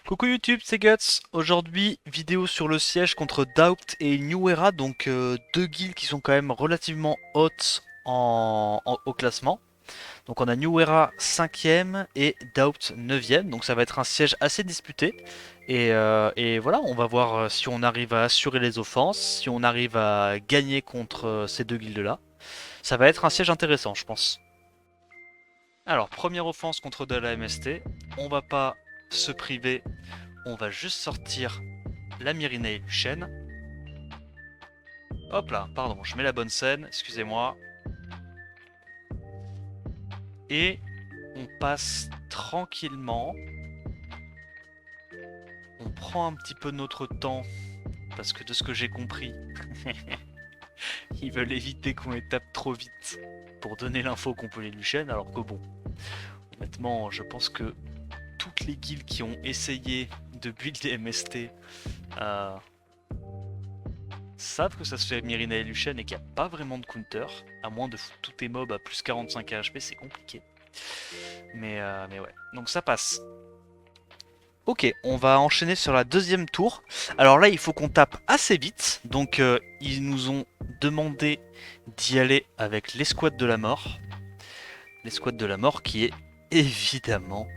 Coucou YouTube, c'est Guts. Aujourd'hui, vidéo sur le siège contre Doubt et New Era, donc deux guilds qui sont quand même relativement hautes au classement. Donc on a New Era 5ème et Doubt 9ème, donc ça va être un siège assez disputé. Et voilà, on va voir si on arrive à assurer les offenses, si on arrive à gagner contre ces deux guildes-là. Ça va être un siège intéressant, je pense. Alors, première offense contre de la MST, on va pas se priver, on va juste sortir la Myrina et Luchen. Hop là, pardon, je mets la bonne scène, excusez-moi. Et on passe tranquillement. On prend un petit peu notre temps, parce que de ce que j'ai compris, ils veulent éviter qu'on les tape trop vite pour donner l'info qu'on peut les Luchen, alors que bon, honnêtement, je pense que toutes les guildes qui ont essayé de build des MST euh, savent que ça se fait Myrina et Luchen et qu'il n'y a pas vraiment de counter, à moins de foutre tous tes mobs à plus 45 HP, c'est compliqué. Mais ouais, donc ça passe. Ok, on va enchaîner sur la deuxième tour. Alors là, il faut qu'on tape assez vite. Donc ils nous ont demandé d'y aller avec l'escouade de la mort. L'escouade de la mort qui est évidemment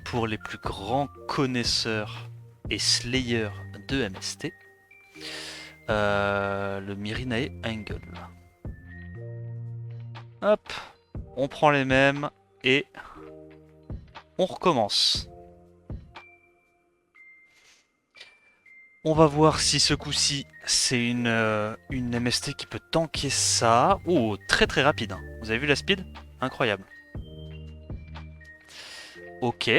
pour les plus grands connaisseurs et slayers de MST. Le Myrinae Angle. Hop, on prend les mêmes et on recommence. On va voir si ce coup-ci c'est une MST qui peut tanker ça. Oh, très très rapide, hein. Vous avez vu la speed? Incroyable. Ok,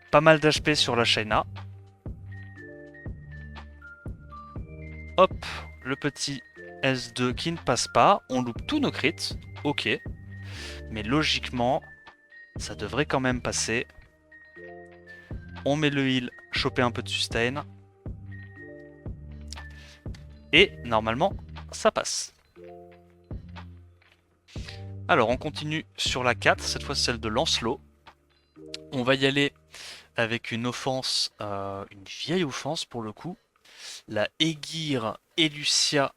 pas mal d'HP sur la Shaina. Hop, le petit S2 qui ne passe pas. On loupe tous nos crits. Ok, mais logiquement, ça devrait quand même passer. On met le heal, choper un peu de sustain. Et normalement, ça passe. Alors, on continue sur la 4, cette fois celle de Lancelot. On va y aller avec une offense, une vieille offense pour le coup. La Aegir Elucia.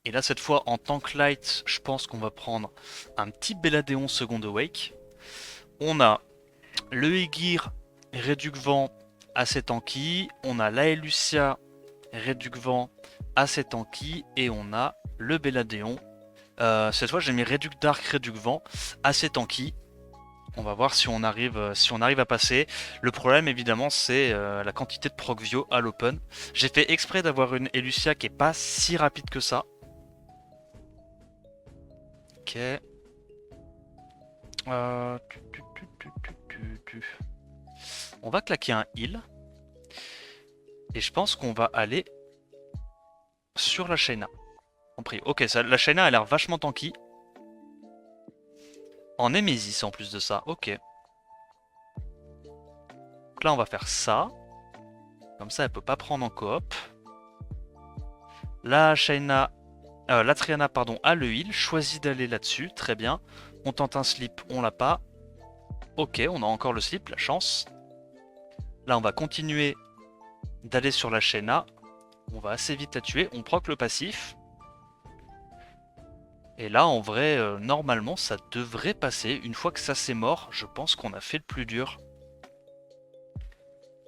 Et là, cette fois, en tank light, je pense qu'on va prendre un petit Belladeon Second Awake. On a le Aegir Réduc Vent assez tanky. On a la Elucia Réduc Vent assez tanky. Et on a le Belladeon. Cette fois, j'ai mis Réduc Dark, Réduc Vent assez tanky. On va voir si on arrive à passer. Le problème, évidemment, c'est la quantité de Procvio à l'open. J'ai fait exprès d'avoir une Elucia qui est pas si rapide que ça. Ok. Euh, On va claquer un heal. Et je pense qu'on va aller sur la Shaina. Ok, ça, la Shaina a l'air vachement tanky. En Nemesis en plus de ça, ok. Donc là, on va faire ça. Comme ça, elle peut pas prendre en coop. La Shaina, la Triana, pardon, a le heal. Choisit d'aller là-dessus, très bien. On tente un slip, on l'a pas. Ok, on a encore le slip, la chance. Là, on va continuer d'aller sur la Shaina. On va assez vite la tuer. On proc le passif. Et là, en vrai, normalement, ça devrait passer. Une fois que ça c'est mort, je pense qu'on a fait le plus dur.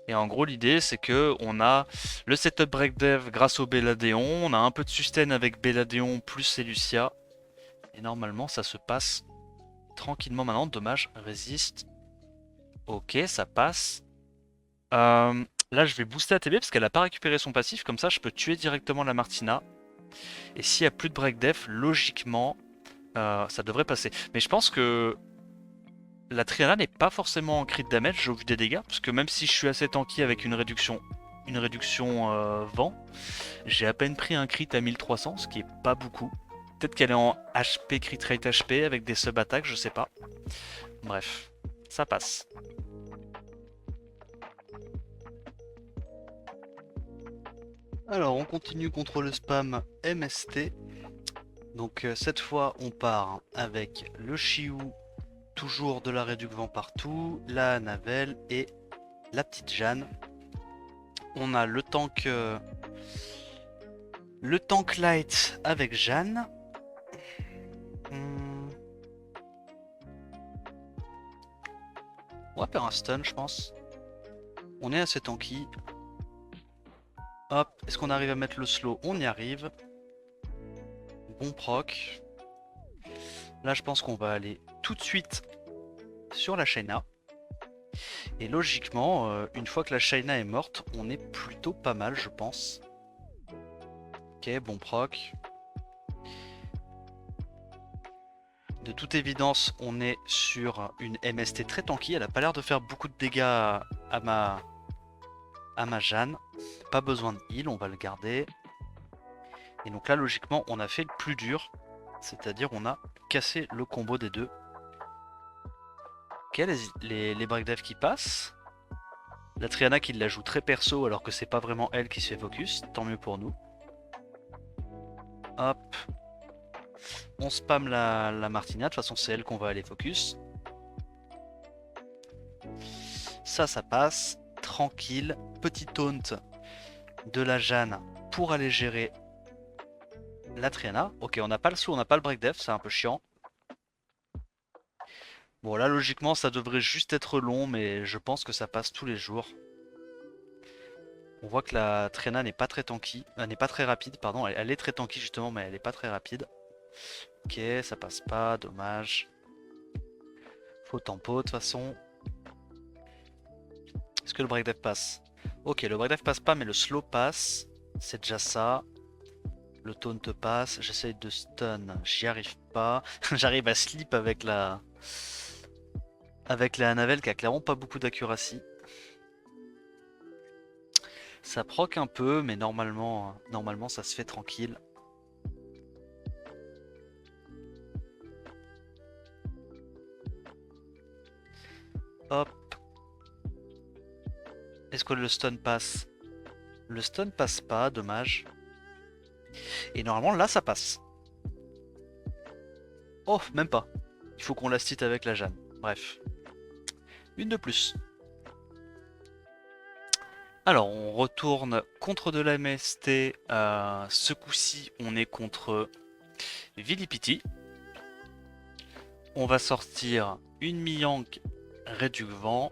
Et en gros, l'idée, c'est que on a le setup break dev grâce au Belladeon. On a un peu de sustain avec Belladeon plus Elucia. Et normalement, ça se passe tranquillement maintenant. Dommage, résiste. Ok, ça passe. Là, je vais booster ATB parce qu'elle n'a pas récupéré son passif. Comme ça, je peux tuer directement la Martina. Et s'il n'y a plus de break def, logiquement, ça devrait passer. Mais je pense que la Triana n'est pas forcément en crit damage au vu des dégâts. Parce que même si je suis assez tanky avec une réduction vent, j'ai à peine pris un crit à 1300, ce qui est pas beaucoup. Peut-être qu'elle est en HP, crit rate HP avec des sub-attaques, je sais pas. Bref, ça passe. Alors, on continue contre le spam MST. Donc cette fois, on part avec le Chiou, toujours de la réduc vent partout, la Navel et la petite Jeanne. On a le tank light avec Jeanne. On va faire un stun, je pense. On est assez tanky. Hop, est-ce qu'on arrive à mettre le slow? On y arrive. Bon proc. Là, je pense qu'on va aller tout de suite sur la Shayna. Et logiquement, une fois que la Shayna est morte, on est plutôt pas mal, je pense. Ok, bon proc. De toute évidence, on est sur une MST très tanky. Elle a pas l'air de faire beaucoup de dégâts à ma Jeanne. Pas besoin de heal, on va le garder. Et donc là, logiquement, on a fait le plus dur. C'est-à-dire, on a cassé le combo des deux. Ok, les breakdevs qui passent. La Triana qui la joue très perso alors que c'est pas vraiment elle qui se fait focus. Tant mieux pour nous. Hop. On spam la Martina. De toute façon, c'est elle qu'on va aller focus. Ça passe. Tranquille. Petit taunt de la Jeanne pour aller gérer la Triana. Ok, on n'a pas le saut, on n'a pas le breakdev. C'est un peu chiant. Bon, là, logiquement, ça devrait juste être long, mais je pense que ça passe tous les jours. On voit que la Triana n'est pas très tanky, n'est pas très rapide, pardon. Elle est très tanky justement, mais elle n'est pas très rapide. Ok, ça passe pas, dommage. Faut tempo de toute façon. Est-ce que le breakdev passe? Ok, le breakdev passe pas, mais le slow passe. C'est déjà ça. Le taunt passe. J'essaye de stun, j'y arrive pas. J'arrive à slip avec la Annabelle qui a clairement pas beaucoup d'accuracy. Ça proc un peu, mais normalement ça se fait tranquille. Hop. Est-ce que le stun passe? Le stun passe pas, dommage. Et normalement là ça passe. Oh, même pas. Il faut qu'on la stit avec la Jeanne. Bref. Une de plus. Alors, on retourne contre de la MST. Ce coup-ci, on est contre Vilipiti. On va sortir une Miyank réduc-vent,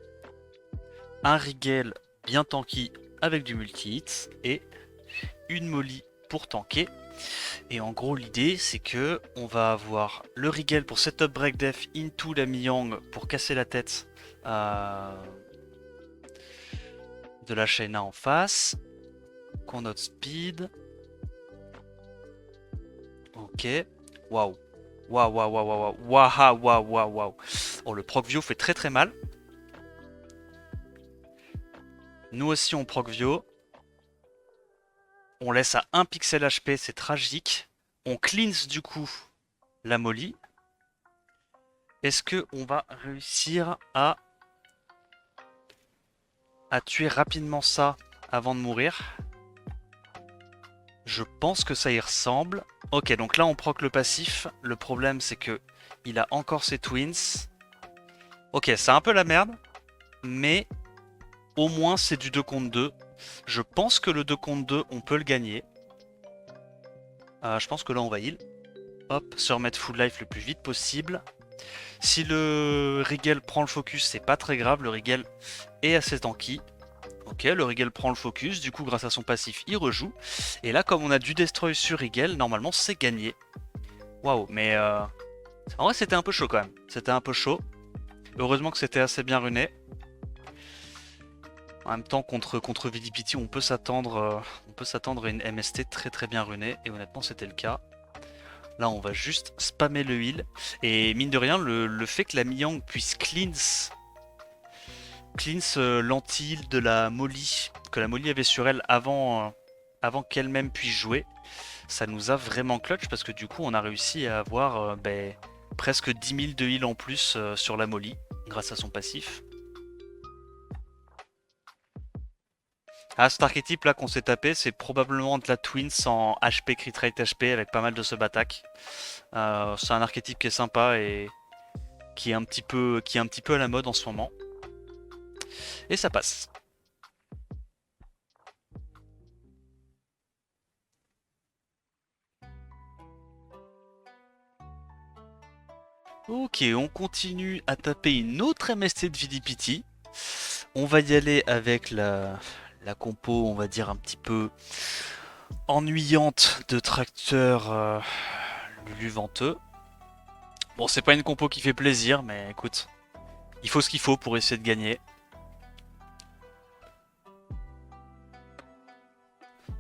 un Rigel bien tanky avec du multi-hit et une Molly pour tanker. Et en gros, l'idée, c'est que on va avoir le Rigel pour setup break def into la Miyank pour casser la tête de la Shayna en face. Qu'on note speed. Ok. Waouh. Waouh, waouh, waouh, waouh, waouh, waouh, waouh, waouh. Oh, le proc Vio fait très très mal. Nous aussi, on proc Vio. On laisse à 1 pixel HP, c'est tragique. On cleanse du coup la Molly. Est-ce qu'on va réussir à tuer rapidement ça avant de mourir? Je pense que ça y ressemble. Ok, donc là on proc le passif. Le problème c'est que il a encore ses twins. Ok, c'est un peu la merde. Mais au moins c'est du 2 contre 2. Je pense que le 2 contre 2 on peut le gagner. Je pense que là on va heal. Hop, se remettre full life le plus vite possible. Si le Rigel prend le focus, c'est pas très grave. Le Rigel est assez tanky. Ok, le Rigel prend le focus, du coup grâce à son passif il rejoue. Et là comme on a du destroy sur Rigel, normalement c'est gagné. Waouh, mais en vrai c'était un peu chaud quand même. C'était un peu chaud. Heureusement que c'était assez bien runé. En même temps contre Vilipiti on peut s'attendre à une MST très très bien runée. Et honnêtement c'était le cas. Là on va juste spammer le heal. Et mine de rien le fait que la Miyank puisse cleanse l'anti-heal de la Molly, que la Molly avait sur elle avant qu'elle-même puisse jouer, ça nous a vraiment clutch parce que du coup on a réussi à avoir presque 10 000 de heal en plus sur la Molly grâce à son passif. Cet archétype là qu'on s'est tapé, c'est probablement de la Twins en HP, crit rate HP avec pas mal de sub-attack. C'est un archétype qui est sympa et qui est un petit peu à la mode en ce moment. Et ça passe. Ok, on continue à taper une autre MST de Vilipiti. On va y aller avec la compo, on va dire un petit peu ennuyante de tracteur Lulu Venteux. Bon, c'est pas une compo qui fait plaisir, mais écoute, il faut ce qu'il faut pour essayer de gagner.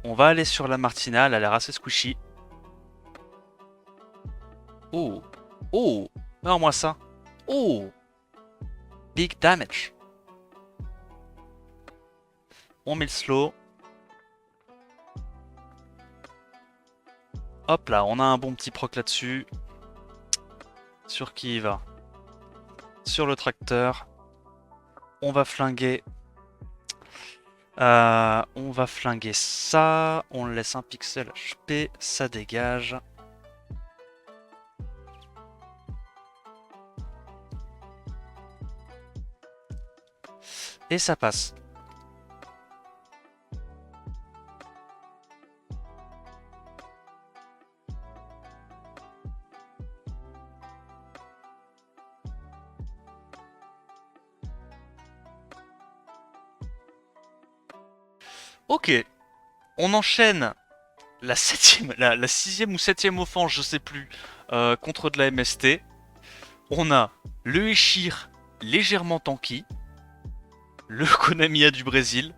On va aller sur la Martina, elle a l'air assez squishy. Oh, oh, non, moi ça. Oh, big damage. On met le slow. Hop là, on a un bon petit proc là-dessus. Sur qui il va? Sur le tracteur. On va flinguer. On va flinguer ça. On laisse un pixel HP. Ça dégage. Et ça passe. Ok. On enchaîne la septième, la sixième ou septième offense, je sais plus, contre de la MST. On a le Eshir légèrement tanky, le Konamiya du Brésil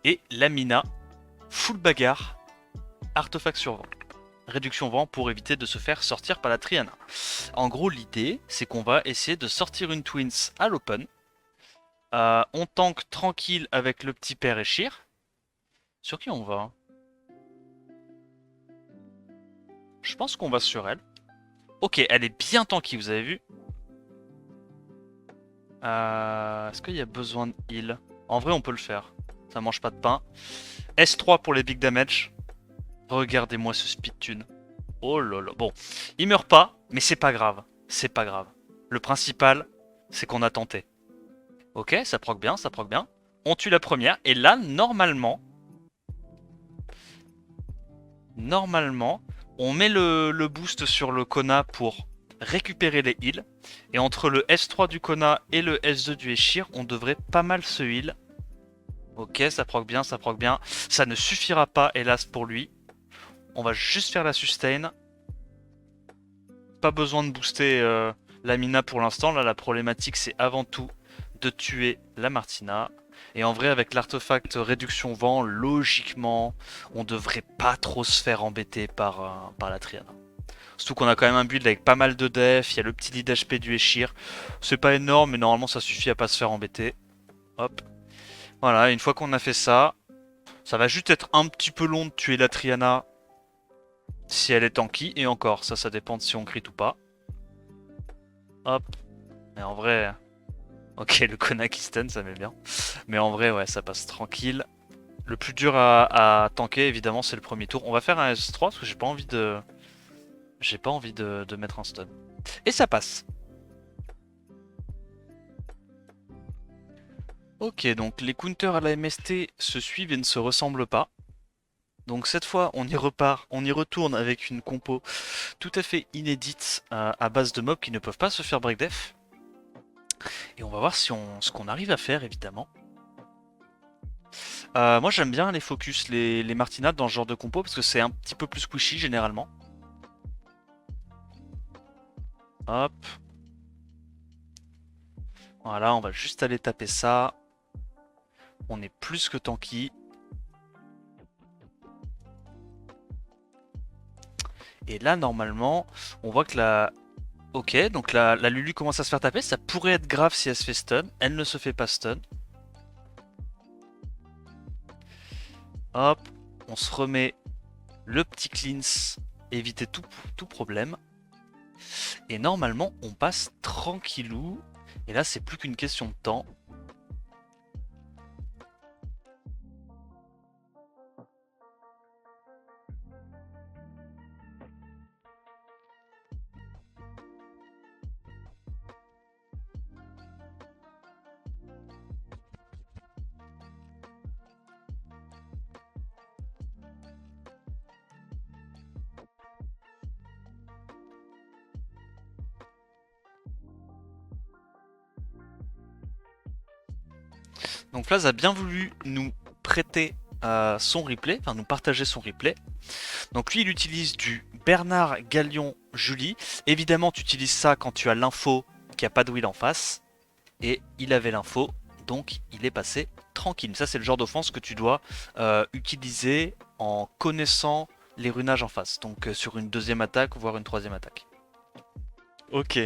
et la Mina full bagarre, artefact sur vent. Réduction vent pour éviter de se faire sortir par la Triana. En gros, l'idée, c'est qu'on va essayer de sortir une Twins à l'open. On tank tranquille avec le petit père Eshir. Sur qui on va? Je pense qu'on va sur elle. Ok, elle est bien tanky, vous avez vu? Est-ce qu'il y a besoin de heal? En vrai, on peut le faire. Ça mange pas de pain. S3 pour les big damage. Regardez-moi ce speed tune. Oh là là. Bon, il meurt pas, mais c'est pas grave. C'est pas grave. Le principal, c'est qu'on a tenté. Ok, ça proc bien, ça proc bien. On tue la première, et là, normalement, on met le boost sur le Kona pour récupérer les heals. Et entre le S3 du Kona et le S2 du Eshir, on devrait pas mal se heal. Ok, ça proc bien, ça proc bien. Ça ne suffira pas, hélas, pour lui. On va juste faire la sustain. Pas besoin de booster la Mina pour l'instant. Là, la problématique, c'est avant tout de tuer la Martina. Et en vrai, avec l'artefact réduction vent, logiquement, on devrait pas trop se faire embêter par la Triana. Surtout qu'on a quand même un build avec pas mal de def, il y a le petit lead HP du Eshir. C'est pas énorme, mais normalement ça suffit à pas se faire embêter. Hop. Voilà, une fois qu'on a fait ça, ça va juste être un petit peu long de tuer la Triana si elle est tanky. Et encore, ça dépend de si on crit ou pas. Hop. Mais en vrai... Ok, le Kona qui stun, ça met bien. Mais en vrai, ouais, ça passe tranquille. Le plus dur à tanker, évidemment, c'est le premier tour. On va faire un S3 parce que j'ai pas envie de... J'ai pas envie de mettre un stun. Et ça passe. Ok, donc les counters à la MST se suivent et ne se ressemblent pas. Donc cette fois, on y repart, on y retourne avec une compo tout à fait inédite à base de mobs qui ne peuvent pas se faire break def. Et on va voir si ce qu'on arrive à faire, évidemment. Moi j'aime bien les focus, les Martina dans ce genre de compo parce que c'est un petit peu plus squishy généralement. Hop. Voilà, on va juste aller taper ça. On est plus que tanky. Et là, normalement, on voit que la... Ok, donc la Lulu commence à se faire taper. Ça pourrait être grave si elle se fait stun. Elle ne se fait pas stun. Hop, on se remet le petit cleanse. Éviter tout problème. Et normalement, on passe tranquillou. Et là, c'est plus qu'une question de temps. Donc Flaz a bien voulu nous prêter son replay, enfin nous partager son replay. Donc lui il utilise du Bernard Galion Julie. Évidemment tu utilises ça quand tu as l'info qu'il n'y a pas de wheel en face. Et il avait l'info, donc il est passé tranquille. Ça c'est le genre d'offense que tu dois utiliser en connaissant les runages en face. Donc sur une deuxième attaque, voire une troisième attaque. Ok.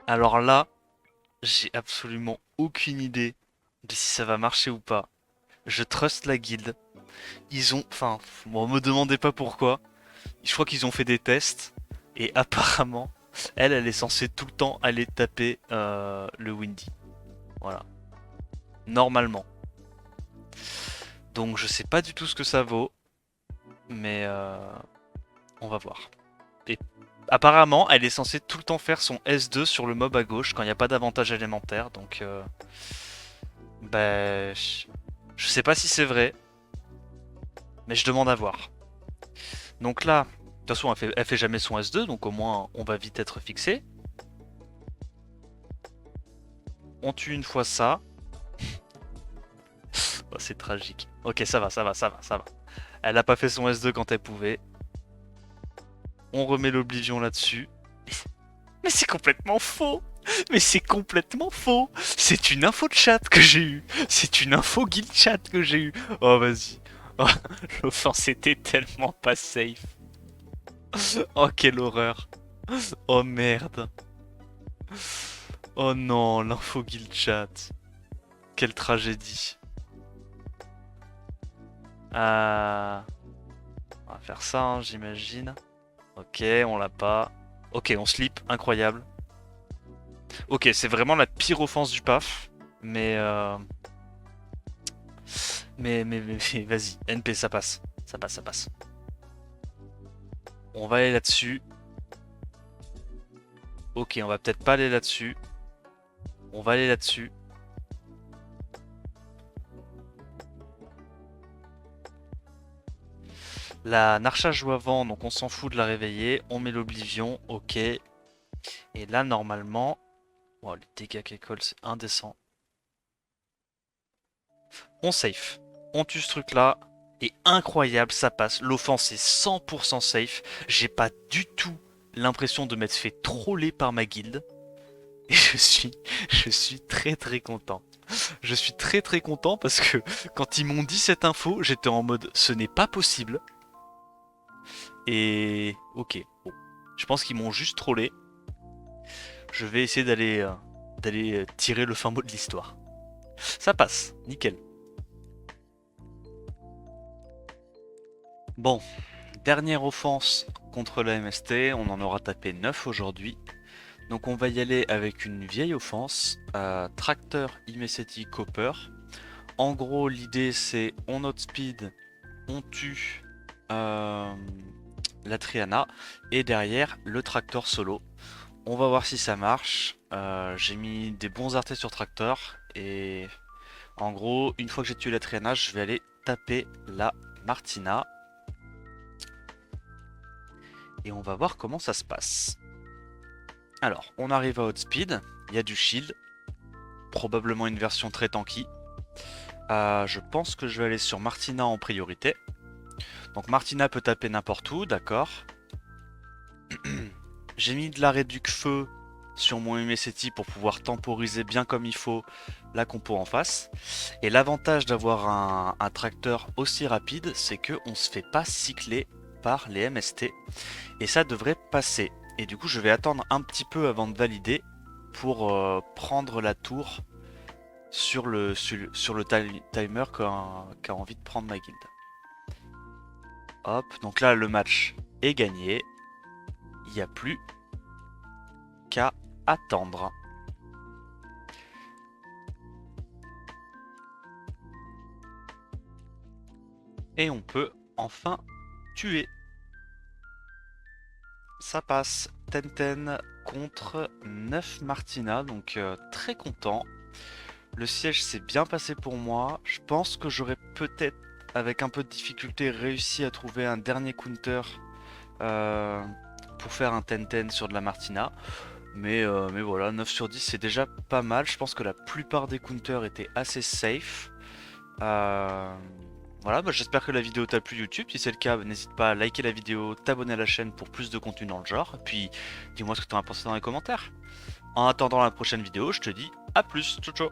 Alors là, j'ai absolument aucune idée de si ça va marcher ou pas. Je trust la guilde. Ils ont... Enfin, bon, me demandez pas pourquoi. Je crois qu'ils ont fait des tests. Et apparemment, elle est censée tout le temps aller taper le Windy. Voilà. Normalement. Donc je sais pas du tout ce que ça vaut. Mais on va voir. Et apparemment, elle est censée tout le temps faire son S2 sur le mob à gauche quand il n'y a pas d'avantage élémentaire. Donc... bah... Je sais pas si c'est vrai. Mais je demande à voir. Donc là, de toute façon, elle fait jamais son S2, donc au moins on va vite être fixé. On tue une fois ça. Oh, c'est tragique. Ok, ça va, ça va, ça va, ça va. Elle a pas fait son S2 quand elle pouvait. On remet l'Oblivion là-dessus. Mais c'est complètement faux. Mais c'est complètement faux. C'est une info de chat que j'ai eue. C'est une info guild chat que j'ai eue. Oh, vas-y. Oh, l'offense était tellement pas safe. Oh, quelle horreur. Oh, merde. Oh non, l'info guild chat. Quelle tragédie. On va faire ça, hein, j'imagine. Ok, on l'a pas. Ok, on slip, incroyable. Ok, c'est vraiment la pire offense du PAF. Mais vas-y, NP, ça passe. Ça passe, ça passe. On va aller là-dessus. Ok, on va peut-être pas aller là-dessus. On va aller là-dessus. La Narcha joue avant, donc on s'en fout de la réveiller. On met l'Oblivion, ok. Et là, normalement... Oh, les dégâts qu'elle colle, c'est indécent. On safe. On tue ce truc-là. Et incroyable, ça passe. L'offense est 100% safe. J'ai pas du tout l'impression de m'être fait troller par ma guilde. Et je suis très très content. Je suis très très content parce que quand ils m'ont dit cette info, j'étais en mode ce n'est pas possible. Et ok, bon. Je pense qu'ils m'ont juste trollé. Je vais essayer d'aller tirer le fin mot de l'histoire. Ça passe, nickel. Bon, dernière offense contre la MST, on en aura tapé 9 aujourd'hui. Donc on va y aller avec une vieille offense, Tracteur Imeseti Copper. En gros l'idée c'est on outspeed, on tue la Triana et derrière le tracteur solo. On va voir si ça marche. J'ai mis des bons artés sur tracteur et en gros une fois que j'ai tué la Triana je vais aller taper la Martina. Et on va voir comment ça se passe. Alors, on arrive à outspeed, il y a du shield, probablement une version très tanky. Je pense que je vais aller sur Martina en priorité. Donc Martina peut taper n'importe où, d'accord. J'ai mis de la réduc feu sur mon MSETI pour pouvoir temporiser bien comme il faut la compo en face. Et l'avantage d'avoir un tracteur aussi rapide, c'est qu'on ne se fait pas cycler par les MST. Et ça devrait passer. Et du coup je vais attendre un petit peu avant de valider pour prendre la tour sur le timer qu'a envie de prendre ma guilde. Hop, donc là le match est gagné. Il n'y a plus qu'à attendre. Et on peut enfin tuer. Ça passe. Tenten contre 9 Martina, donc très content. Le siège s'est bien passé pour moi. Je pense que j'aurais peut-être, avec un peu de difficulté, réussi à trouver un dernier counter pour faire un Tenten sur de la Martina. Mais voilà, 9 sur 10 c'est déjà pas mal. Je pense que la plupart des counters étaient assez safe. Euh, Voilà, bah, j'espère que la vidéo t'a plu YouTube. Si c'est le cas, n'hésite pas à liker la vidéo, t'abonner à la chaîne pour plus de contenu dans le genre. Et puis dis-moi ce que t'en as pensé dans les commentaires. En attendant la prochaine vidéo, je te dis à plus. Ciao ciao.